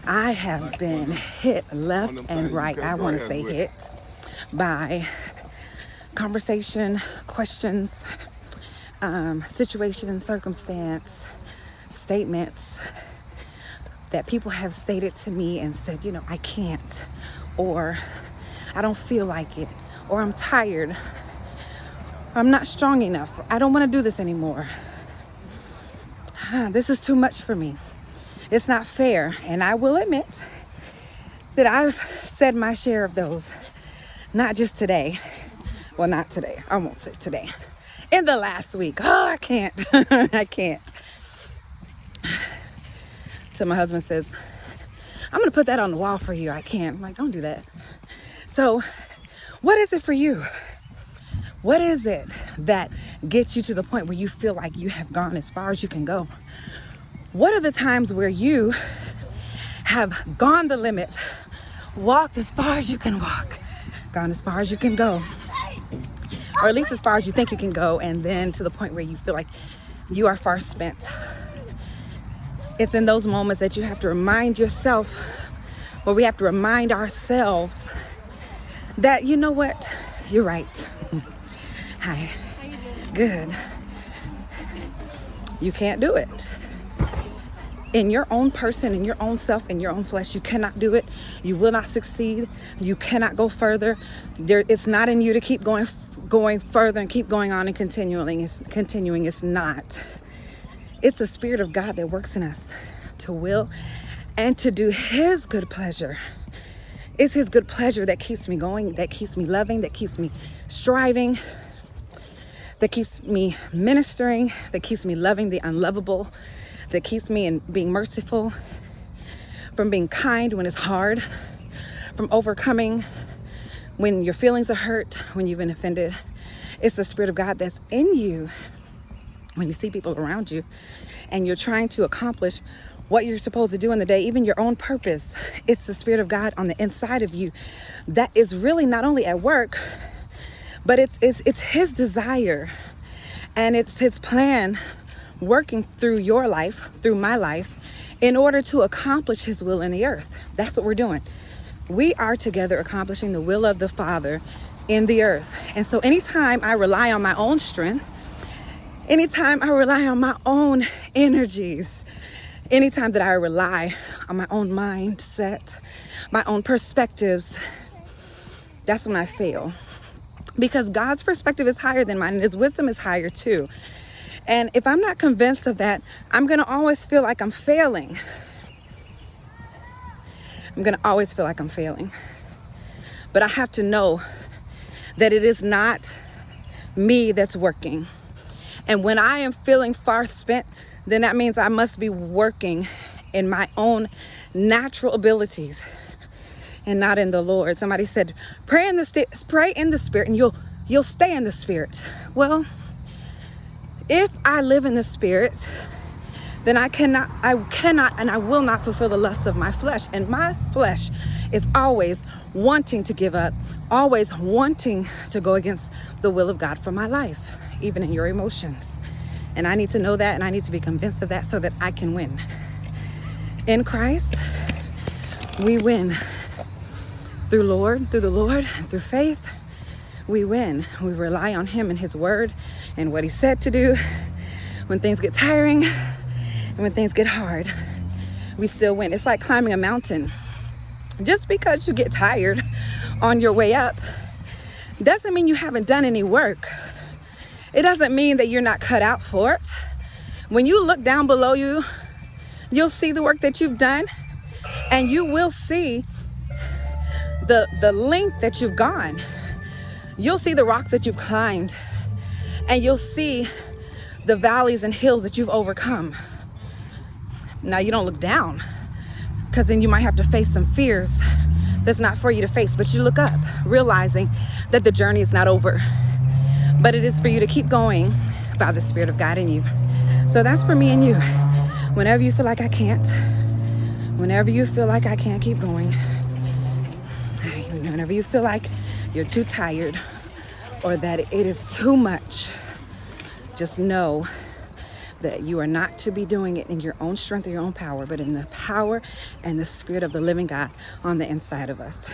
I have been hit left and right. I want to say hit by conversation, questions, situation, circumstance, statements that people have stated to me and said, I can't, or I don't feel like it, or I'm tired, I'm not strong enough, I don't want to do this anymore. This is too much for me. It's not fair. And I will admit that I've said my share of those, not just today. Well, not today. I won't say today. In the last week. Oh, I can't. I can't. So my husband says, I'm going to put that on the wall for you. I can't. I'm like, don't do that. So what is it for you? What is it that gets you to the point where you feel like you have gone as far as you can go? What are the times where you have gone the limit, walked as far as you can walk, gone as far as you can go, or at least as far as you think you can go, and then to the point where you feel like you are far spent? It's in those moments that you have to remind yourself, or we have to remind ourselves that, you know what, you're right. Hi. Good. You can't do it. In your own person, in your own self, in your own flesh, you cannot do it. You will not succeed. You cannot go further. It's not in you to keep going further and keep going on and continuing. It's not. It's the Spirit of God that works in us to will and to do His good pleasure. It's His good pleasure that keeps me going, that keeps me loving, that keeps me striving, that keeps me ministering, that keeps me loving the unlovable, that keeps me in being merciful, from being kind when it's hard, from overcoming when your feelings are hurt, when you've been offended. It's the Spirit of God that's in you when you see people around you and you're trying to accomplish what you're supposed to do in the day, even your own purpose. It's the Spirit of God on the inside of you that is really not only at work, but it's His desire and it's His plan working through your life, through my life, in order to accomplish His will in the earth. That's what we're doing. We are together accomplishing the will of the Father in the earth. And so anytime I rely on my own strength, anytime I rely on my own energies, anytime that I rely on my own mindset, my own perspectives, that's when I fail. Because God's perspective is higher than mine and His wisdom is higher too. And if I'm not convinced of that, I'm going to always feel like I'm failing. I'm going to always feel like I'm failing. But I have to know that it is not me that's working. And when I am feeling far spent, then that means I must be working in my own natural abilities and not in the Lord. Somebody said, pray in the Spirit and you'll stay in the Spirit. Well, if I live in the Spirit, then I cannot and I will not fulfill the lusts of my flesh. And my flesh is always wanting to give up, always wanting to go against the will of God for my life, even in your emotions. And I need to know that, and I need to be convinced of that so that I can win. In Christ, we win. Through the Lord, and through faith, we win. We rely on Him and His word and what He said to do. When things get tiring and when things get hard, we still win. It's like climbing a mountain. Just because you get tired on your way up doesn't mean you haven't done any work. It doesn't mean that you're not cut out for it. When you look down below you, you'll see the work that you've done, and you will see the length that you've gone. You'll see the rocks that you've climbed, and you'll see the valleys and hills that you've overcome. Now, you don't look down, because then you might have to face some fears that's not for you to face, but you look up, realizing that the journey is not over, but it is for you to keep going by the Spirit of God in you. So that's for me and you. Whenever you feel like I can't, whenever you feel like I can't keep going, whenever you feel like you're too tired or that it is too much, just know that you are not to be doing it in your own strength or your own power, but in the power and the spirit of the living God on the inside of us.